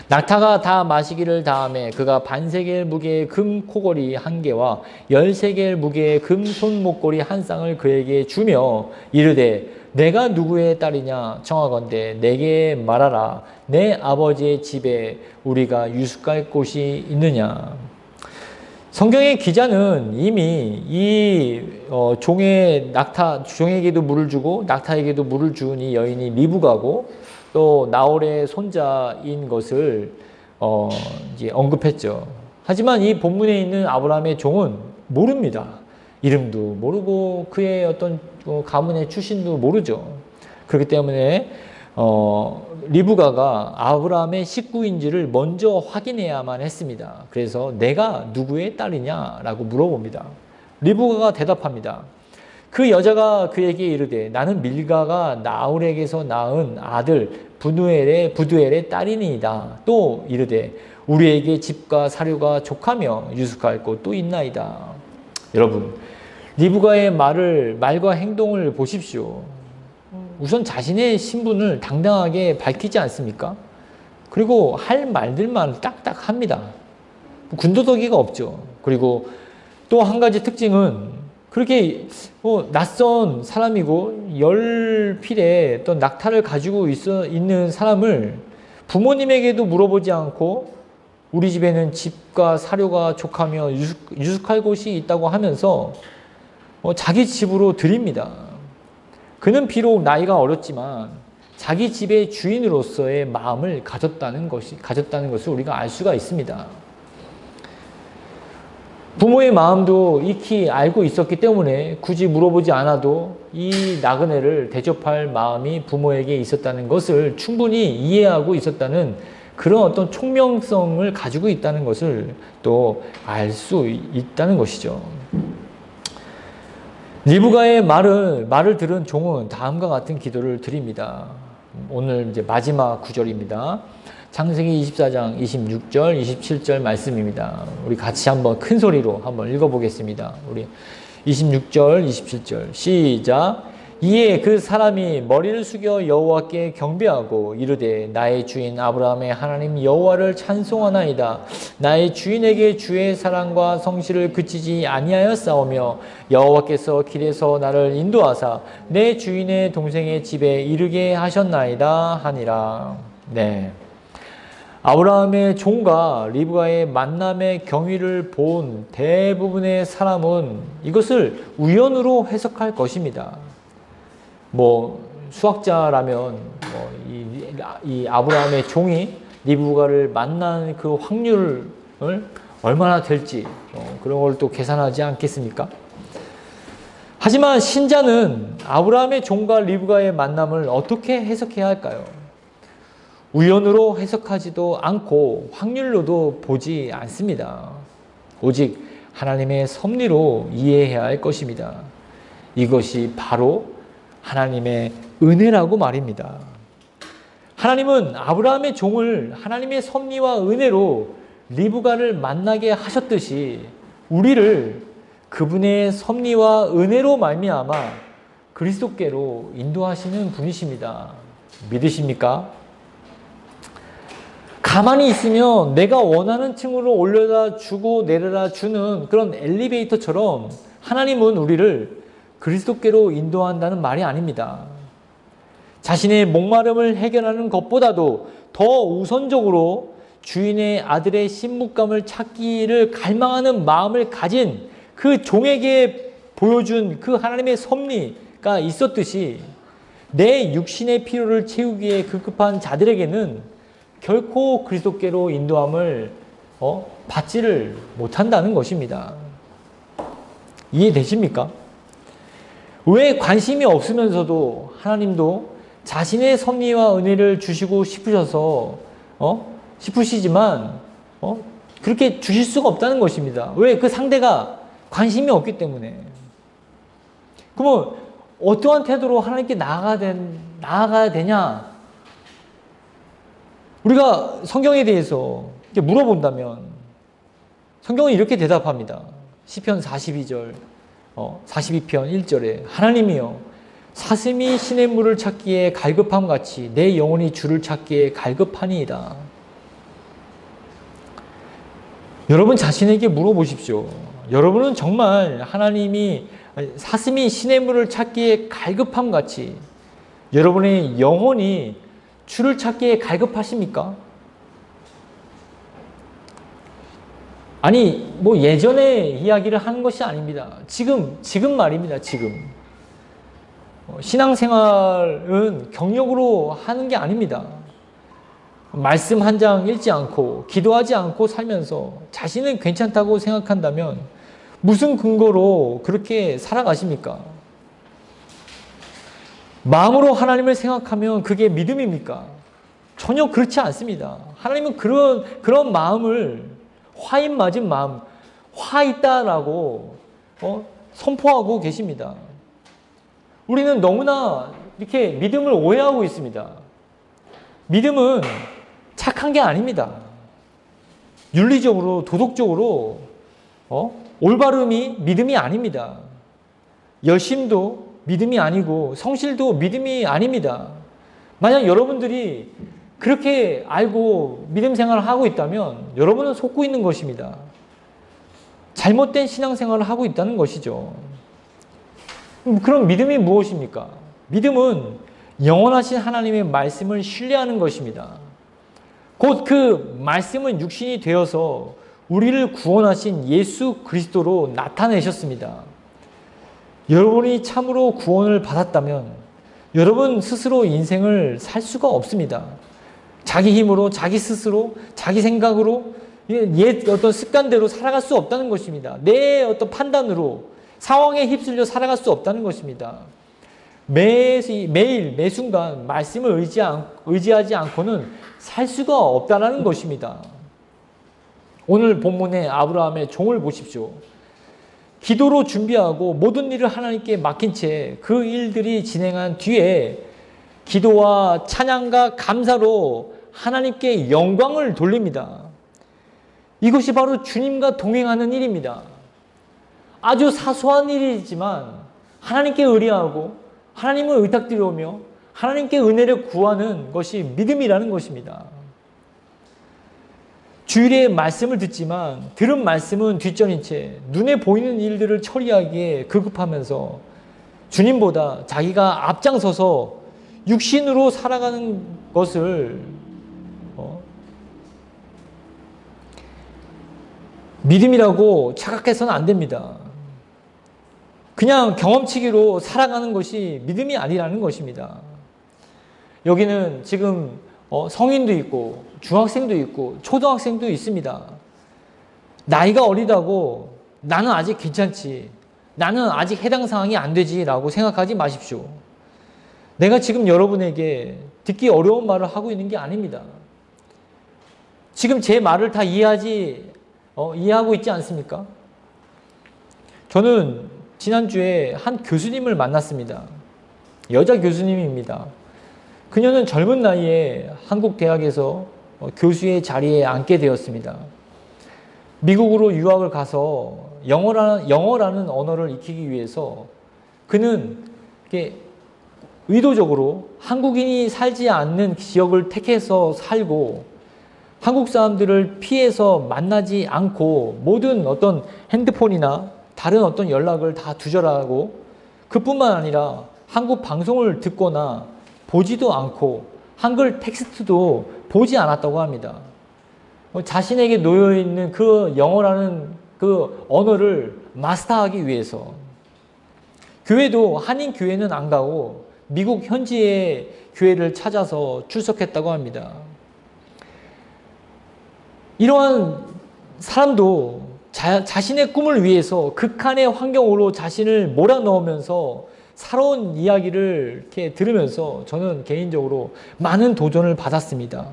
S1: 낙타가 다 마시기를 다음에 그가 반세겔 무게의 금 코걸이 한 개와 13겔 무게의 금 손목걸이 한 쌍을 그에게 주며 이르되 내가 누구의 딸이냐 청하건대 내게 말하라. 내 아버지의 집에 우리가 유숙할 곳이 있느냐. 성경의 기자는 이미 이 종에게도 물을 주고 낙타에게도 물을 준 이 여인이 리브가고 또 나홀의 손자인 것을 이제 언급했죠. 하지만 이 본문에 있는 아브라함의 종은 모릅니다. 이름도 모르고 그의 어떤 가문의 출신도 모르죠. 그렇기 때문에 리브가가 아브라함의 식구인지를 먼저 확인해야만 했습니다. 그래서 내가 누구의 딸이냐라고 물어봅니다. 리브가가 대답합니다. 그 여자가 그에게 이르되 나는 밀가가 나홀에게서 낳은 아들 부두엘의 딸이니이다. 또 이르되 우리에게 집과 사료가 족하며 유숙할 곳도 있나이다. 여러분, 리브가의 말과 행동을 보십시오. 우선 자신의 신분을 당당하게 밝히지 않습니까? 그리고 할 말들만 딱딱합니다. 군더더기가 없죠. 그리고 또 한 가지 특징은 그렇게 낯선 사람이고 열필의 어떤 낙타를 가지고 있는 사람을 부모님에게도 물어보지 않고 우리 집에는 집과 사료가 족하며 유숙할 곳이 있다고 하면서 자기 집으로 드립니다. 그는 비록 나이가 어렸지만 자기 집의 주인으로서의 마음을 가졌다는 것을 우리가 알 수가 있습니다. 부모의 마음도 익히 알고 있었기 때문에 굳이 물어보지 않아도 이 나그네를 대접할 마음이 부모에게 있었다는 것을 충분히 이해하고 있었다는 그런 어떤 총명성을 가지고 있다는 것을 또 알 수 있다는 것이죠. 리브가의 말을 들은 종은 다음과 같은 기도를 드립니다. 오늘 이제 마지막 구절입니다. 창세기 24장 26절, 27절 말씀입니다. 우리 같이 한번 큰 소리로 한번 읽어보겠습니다. 우리 26절, 27절 시작. 이에 그 사람이 머리를 숙여 여호와께 경배하고 이르되 나의 주인 아브라함의 하나님 여호와를 찬송하나이다. 나의 주인에게 주의 사랑과 성실을 그치지 아니하였사오며 여호와께서 길에서 나를 인도하사 내 주인의 동생의 집에 이르게 하셨나이다 하니라. 네. 아브라함의 종과 리브가의 만남의 경위를 본 대부분의 사람은 이것을 우연으로 해석할 것입니다. 수학자라면 이 아브라함의 종이 리브가를 만난 그 확률을 얼마나 될지 그런 걸 또 계산하지 않겠습니까? 하지만 신자는 아브라함의 종과 리브가의 만남을 어떻게 해석해야 할까요? 우연으로 해석하지도 않고 확률로도 보지 않습니다. 오직 하나님의 섭리로 이해해야 할 것입니다. 이것이 바로 하나님의 은혜라고 말입니다. 하나님은 아브라함의 종을 하나님의 섭리와 은혜로 리브가를 만나게 하셨듯이 우리를 그분의 섭리와 은혜로 말미암아 그리스도께로 인도하시는 분이십니다. 믿으십니까? 가만히 있으면 내가 원하는 층으로 올려다 주고 내려다 주는 그런 엘리베이터처럼 하나님은 우리를 그리스도께로 인도한다는 말이 아닙니다. 자신의 목마름을 해결하는 것보다도 더 우선적으로 주인의 아들의 신뭇감을 찾기를 갈망하는 마음을 가진 그 종에게 보여준 그 하나님의 섭리가 있었듯이 내 육신의 필요를 채우기에 급급한 자들에게는 결코 그리스도께로 인도함을 받지를 못한다는 것입니다. 이해되십니까? 왜 관심이 없으면서도 하나님도 자신의 섭리와 은혜를 주시고 싶으시지만 그렇게 주실 수가 없다는 것입니다. 왜? 그 상대가 관심이 없기 때문에. 그러면 어떠한 태도로 하나님께 나아가야 되냐? 우리가 성경에 대해서 물어본다면 성경은 이렇게 대답합니다. 시편 42절 42편 1절에 하나님이여 사슴이 시냇물을 찾기에 갈급함같이 내 영혼이 주를 찾기에 갈급하니이다. 여러분 자신에게 물어보십시오. 여러분은 정말 하나님이 사슴이 시냇물을 찾기에 갈급함같이 여러분의 영혼이 주를 찾기에 갈급하십니까? 아니 예전에 이야기를 하는 것이 아닙니다. 지금 말입니다. 지금 신앙생활은 경력으로 하는 게 아닙니다. 말씀 한 장 읽지 않고 기도하지 않고 살면서 자신은 괜찮다고 생각한다면 무슨 근거로 그렇게 살아가십니까? 마음으로 하나님을 생각하면 그게 믿음입니까? 전혀 그렇지 않습니다. 하나님은 그런 마음을 화인 맞은 마음, 화 있다라고 선포하고 계십니다. 우리는 너무나 이렇게 믿음을 오해하고 있습니다. 믿음은 착한 게 아닙니다. 윤리적으로, 도덕적으로 올바름이 믿음이 아닙니다. 열심도 믿음이 아니고 성실도 믿음이 아닙니다. 만약 여러분들이 그렇게 알고 믿음 생활을 하고 있다면 여러분은 속고 있는 것입니다. 잘못된 신앙생활을 하고 있다는 것이죠. 그럼 믿음이 무엇입니까? 믿음은 영원하신 하나님의 말씀을 신뢰하는 것입니다. 곧 그 말씀은 육신이 되어서 우리를 구원하신 예수 그리스도로 나타내셨습니다. 여러분이 참으로 구원을 받았다면 여러분 스스로 인생을 살 수가 없습니다. 자기 힘으로, 자기 스스로, 자기 생각으로 옛 어떤 습관대로 살아갈 수 없다는 것입니다. 내 어떤 판단으로 상황에 휩쓸려 살아갈 수 없다는 것입니다. 매일 매순간 말씀을 의지하지 않고는 살 수가 없다는 것입니다. 오늘 본문의 아브라함의 종을 보십시오. 기도로 준비하고 모든 일을 하나님께 맡긴 채 그 일들이 진행한 뒤에 기도와 찬양과 감사로 하나님께 영광을 돌립니다. 이것이 바로 주님과 동행하는 일입니다. 아주 사소한 일이지만 하나님께 의뢰하고 하나님을 의탁드려오며 하나님께 은혜를 구하는 것이 믿음이라는 것입니다. 주일에 말씀을 듣지만 들은 말씀은 뒷전인 채 눈에 보이는 일들을 처리하기에 급급하면서 주님보다 자기가 앞장서서 육신으로 살아가는 것을 믿음이라고 착각해서는 안 됩니다. 그냥 경험치기로 살아가는 것이 믿음이 아니라는 것입니다. 여기는 지금 성인도 있고 중학생도 있고 초등학생도 있습니다. 나이가 어리다고 나는 아직 괜찮지, 나는 아직 해당 사항이 안 되지 라고 생각하지 마십시오. 내가 지금 여러분에게 듣기 어려운 말을 하고 있는 게 아닙니다. 지금 제 말을 다 이해하고 있지 않습니까? 저는 지난주에 한 교수님을 만났습니다. 여자 교수님입니다. 그녀는 젊은 나이에 한국 대학에서 교수의 자리에 앉게 되었습니다. 미국으로 유학을 가서 영어라는 언어를 익히기 위해서 그는 의도적으로 한국인이 살지 않는 지역을 택해서 살고 한국 사람들을 피해서 만나지 않고 모든 어떤 핸드폰이나 다른 어떤 연락을 다 두절하고 그뿐만 아니라 한국 방송을 듣거나 보지도 않고 한글 텍스트도 보지 않았다고 합니다. 자신에게 놓여있는 그 영어라는 그 언어를 마스터하기 위해서. 교회도 한인 교회는 안 가고 미국 현지의 교회를 찾아서 출석했다고 합니다. 이러한 사람도 자신의 꿈을 위해서 극한의 환경으로 자신을 몰아넣으면서 살아온 이야기를 이렇게 들으면서 저는 개인적으로 많은 도전을 받았습니다.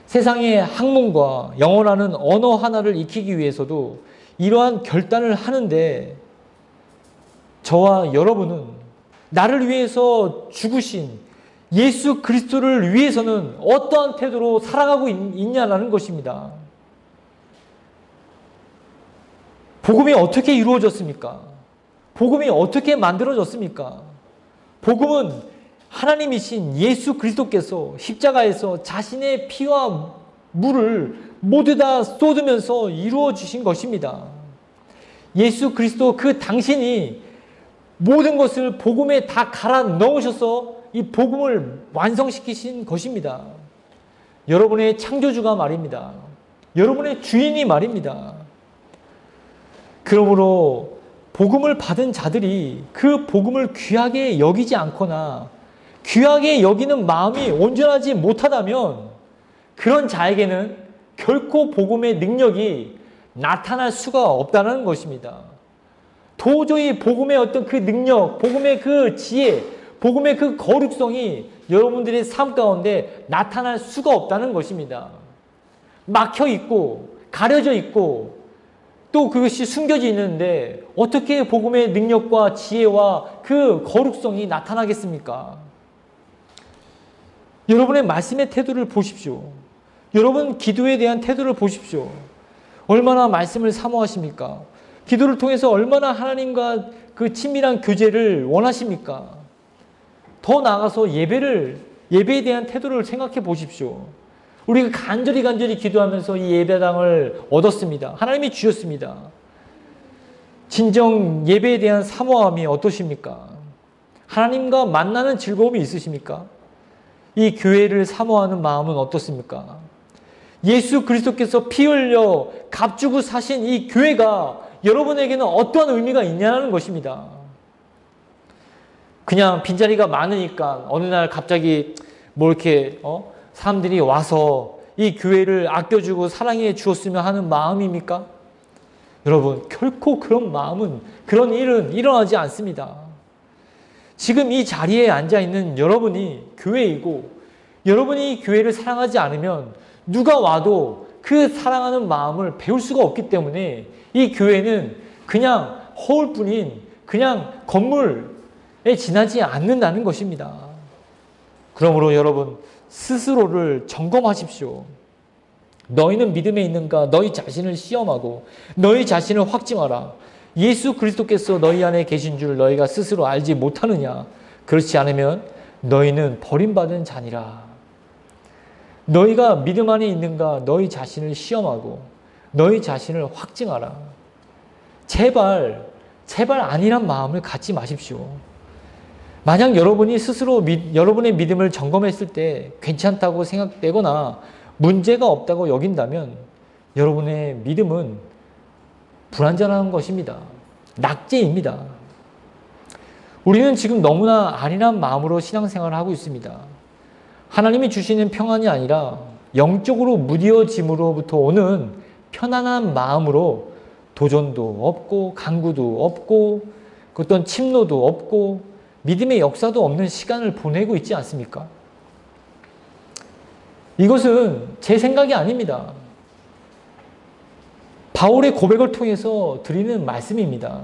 S1: 세상의 학문과 영어라는 언어 하나를 익히기 위해서도 이러한 결단을 하는데 저와 여러분은 나를 위해서 죽으신 예수 그리스도를 위해서는 어떠한 태도로 살아가고 있냐라는 것입니다. 복음이 어떻게 이루어졌습니까? 복음이 어떻게 만들어졌습니까? 복음은 하나님이신 예수 그리스도께서 십자가에서 자신의 피와 물을 모두 다 쏟으면서 이루어 주신 것입니다. 예수 그리스도 그 당신이 모든 것을 복음에 다 갈아 넣으셔서 이 복음을 완성시키신 것입니다. 여러분의 창조주가 말입니다. 여러분의 주인이 말입니다. 그러므로 복음을 받은 자들이 그 복음을 귀하게 여기지 않거나 귀하게 여기는 마음이 온전하지 못하다면 그런 자에게는 결코 복음의 능력이 나타날 수가 없다는 것입니다. 도저히 복음의 어떤 그 능력, 복음의 그 지혜, 복음의 그 거룩성이 여러분들의 삶 가운데 나타날 수가 없다는 것입니다. 막혀 있고 가려져 있고 또 그것이 숨겨져 있는데 어떻게 복음의 능력과 지혜와 그 거룩성이 나타나겠습니까? 여러분의 말씀의 태도를 보십시오. 여러분 기도에 대한 태도를 보십시오. 얼마나 말씀을 사모하십니까? 기도를 통해서 얼마나 하나님과 그 친밀한 교제를 원하십니까? 더 나아가서 예배에 대한 태도를 생각해 보십시오. 우리가 간절히 기도하면서 이 예배당을 얻었습니다. 하나님이 주셨습니다. 진정 예배에 대한 사모함이 어떠십니까? 하나님과 만나는 즐거움이 있으십니까? 이 교회를 사모하는 마음은 어떻습니까? 예수 그리스도께서 피 흘려 값주고 사신 이 교회가 여러분에게는 어떠한 의미가 있냐는 것입니다. 그냥 빈자리가 많으니까 어느 날 갑자기 이렇게 사람들이 와서 이 교회를 아껴주고 사랑해 주었으면 하는 마음입니까? 여러분 결코 그런 마음은, 그런 일은 일어나지 않습니다. 지금 이 자리에 앉아있는 여러분이 교회이고 여러분이 교회를 사랑하지 않으면 누가 와도 그 사랑하는 마음을 배울 수가 없기 때문에 이 교회는 그냥 허울뿐인 그냥 건물에 지나지 않는다는 것입니다. 그러므로 여러분 스스로를 점검하십시오. 너희는 믿음에 있는가? 너희 자신을 시험하고 너희 자신을 확증하라. 예수 그리스도께서 너희 안에 계신 줄 너희가 스스로 알지 못하느냐? 그렇지 않으면 너희는 버림받은 자니라. 너희가 믿음 안에 있는가? 너희 자신을 시험하고 너희 자신을 확증하라. 제발 아니란 마음을 갖지 마십시오. 만약 여러분이 스스로 여러분의 믿음을 점검했을 때 괜찮다고 생각되거나 문제가 없다고 여긴다면 여러분의 믿음은 불완전한 것입니다. 낙제입니다. 우리는 지금 너무나 안일한 마음으로 신앙생활을 하고 있습니다. 하나님이 주시는 평안이 아니라 영적으로 무뎌짐으로부터 오는 편안한 마음으로 도전도 없고 강구도 없고 어떤 침노도 없고 믿음의 역사도 없는 시간을 보내고 있지 않습니까? 이것은 제 생각이 아닙니다. 바울의 고백을 통해서 드리는 말씀입니다.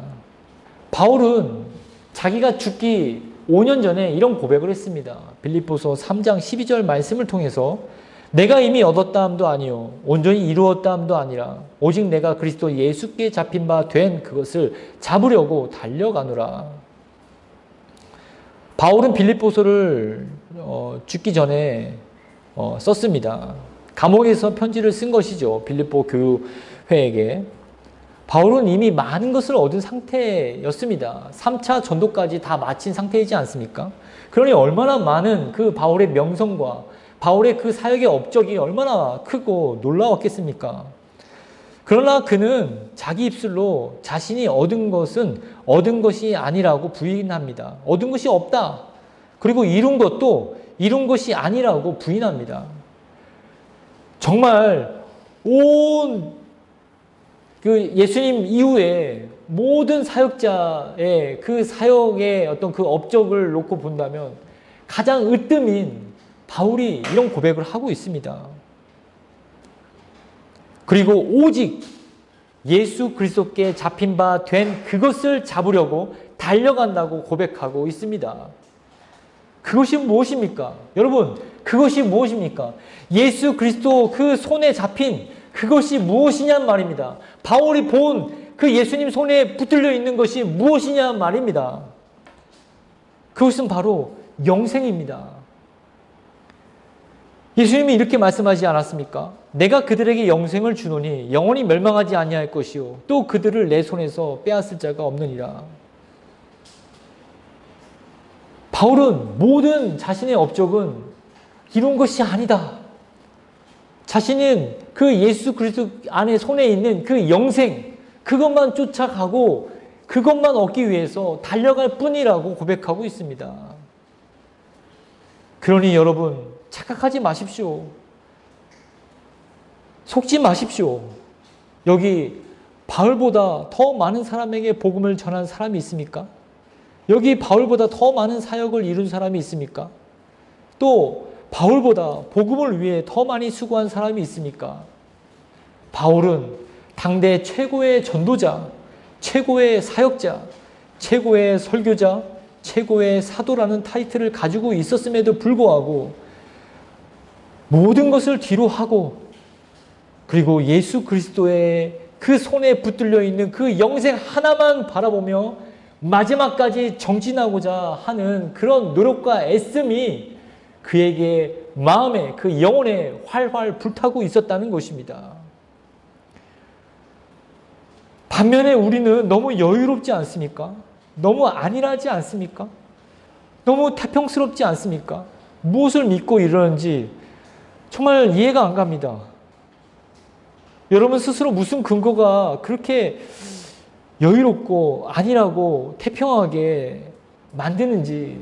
S1: 바울은 자기가 죽기 5년 전에 이런 고백을 했습니다. 빌립보서 3장 12절 말씀을 통해서 내가 이미 얻었다 함도 아니요 온전히 이루었다 함도 아니라 오직 내가 그리스도 예수께 잡힌 바 된 그것을 잡으려고 달려가노라. 바울은 빌립보서를 죽기 전에 썼습니다. 감옥에서 편지를 쓴 것이죠. 빌립보 교회에게. 바울은 이미 많은 것을 얻은 상태였습니다. 3차 전도까지 다 마친 상태이지 않습니까? 그러니 얼마나 많은 그 바울의 명성과 바울의 그 사역의 업적이 얼마나 크고 놀라웠겠습니까? 그러나 그는 자기 입술로 자신이 얻은 것은 얻은 것이 아니라고 부인합니다. 얻은 것이 없다. 그리고 이룬 것도 이룬 것이 아니라고 부인합니다. 정말 온 그 예수님 이후에 모든 사역자의 그 사역의 어떤 그 업적을 놓고 본다면 가장 으뜸인 바울이 이런 고백을 하고 있습니다. 그리고 오직 예수 그리스도께 잡힌 바 된 그것을 잡으려고 달려간다고 고백하고 있습니다. 그것이 무엇입니까? 여러분, 그것이 무엇입니까? 예수 그리스도 그 손에 잡힌 그것이 무엇이냔 말입니다. 바울이 본 그 예수님 손에 붙들려 있는 것이 무엇이냐 말입니다. 그것은 바로 영생입니다. 예수님이 이렇게 말씀하지 않았습니까? 내가 그들에게 영생을 주노니 영원히 멸망하지 아니할 것이요 또 그들을 내 손에서 빼앗을 자가 없느니라. 바울은 모든 자신의 업적은 이룬 것이 아니다. 자신은 그 예수 그리스도 안에 손에 있는 그 영생, 그것만 쫓아가고 그것만 얻기 위해서 달려갈 뿐이라고 고백하고 있습니다. 그러니 여러분, 착각하지 마십시오. 속지 마십시오. 여기 바울보다 더 많은 사람에게 복음을 전한 사람이 있습니까? 여기 바울보다 더 많은 사역을 이룬 사람이 있습니까? 또 바울보다 복음을 위해 더 많이 수고한 사람이 있습니까? 바울은 당대 최고의 전도자, 최고의 사역자, 최고의 설교자, 최고의 사도라는 타이틀을 가지고 있었음에도 불구하고 모든 것을 뒤로 하고 그리고 예수 그리스도의 그 손에 붙들려 있는 그 영생 하나만 바라보며 마지막까지 정진하고자 하는 그런 노력과 애씀이 그에게 마음에 그 영혼에 활활 불타고 있었다는 것입니다. 반면에 우리는 너무 여유롭지 않습니까? 너무 안일하지 않습니까? 너무 태평스럽지 않습니까? 무엇을 믿고 이러는지 정말 이해가 안 갑니다. 여러분 스스로 무슨 근거가 그렇게 여유롭고 안일하고 태평하게 만드는지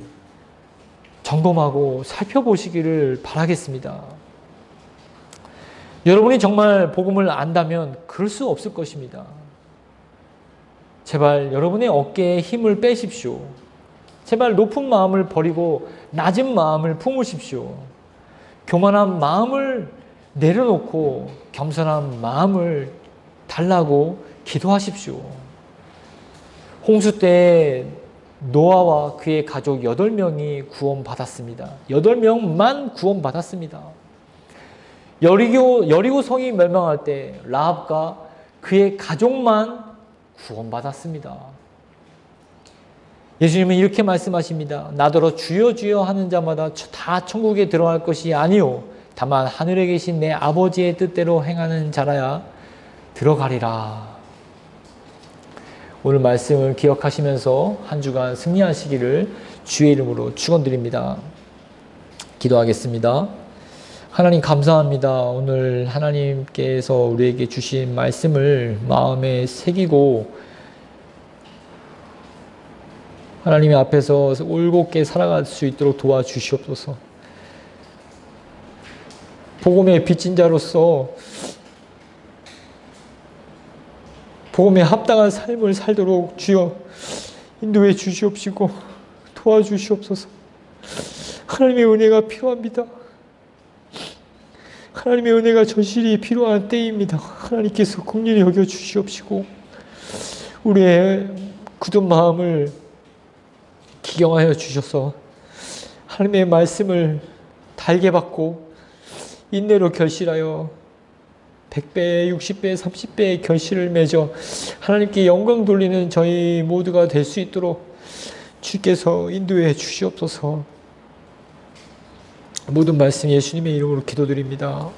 S1: 점검하고 살펴보시기를 바라겠습니다. 여러분이 정말 복음을 안다면 그럴 수 없을 것입니다. 제발 여러분의 어깨에 힘을 빼십시오. 제발 높은 마음을 버리고 낮은 마음을 품으십시오. 교만한 마음을 내려놓고 겸손한 마음을 달라고 기도하십시오. 홍수 때 노아와 그의 가족 8명이 구원받았습니다. 8명만 구원받았습니다. 여리고 성이 멸망할 때 라합과 그의 가족만 구원받았습니다. 예수님은 이렇게 말씀하십니다. 나더러 주여 주여 하는 자마다 다 천국에 들어갈 것이 아니요 다만 하늘에 계신 내 아버지의 뜻대로 행하는 자라야 들어가리라. 오늘 말씀을 기억하시면서 한 주간 승리하시기를 주의 이름으로 축원드립니다. 기도하겠습니다. 하나님 감사합니다. 오늘 하나님께서 우리에게 주신 말씀을 마음에 새기고 하나님 앞에서 올곧게 살아갈 수 있도록 도와주시옵소서. 복음의 빚진 자로서 복음에 합당한 삶을 살도록 주여 인도해 주시옵시고 도와주시옵소서. 하나님의 은혜가 필요합니다. 하나님의 은혜가 절실히 필요한 때입니다. 하나님께서 긍휼히 여겨 주시옵시고 우리의 굳은 마음을 기경하여 주셔서 하나님의 말씀을 달게 받고 인내로 결실하여 100배, 60배, 30배의 결실을 맺어 하나님께 영광 돌리는 저희 모두가 될 수 있도록 주께서 인도해 주시옵소서. 모든 말씀 예수님의 이름으로 기도드립니다.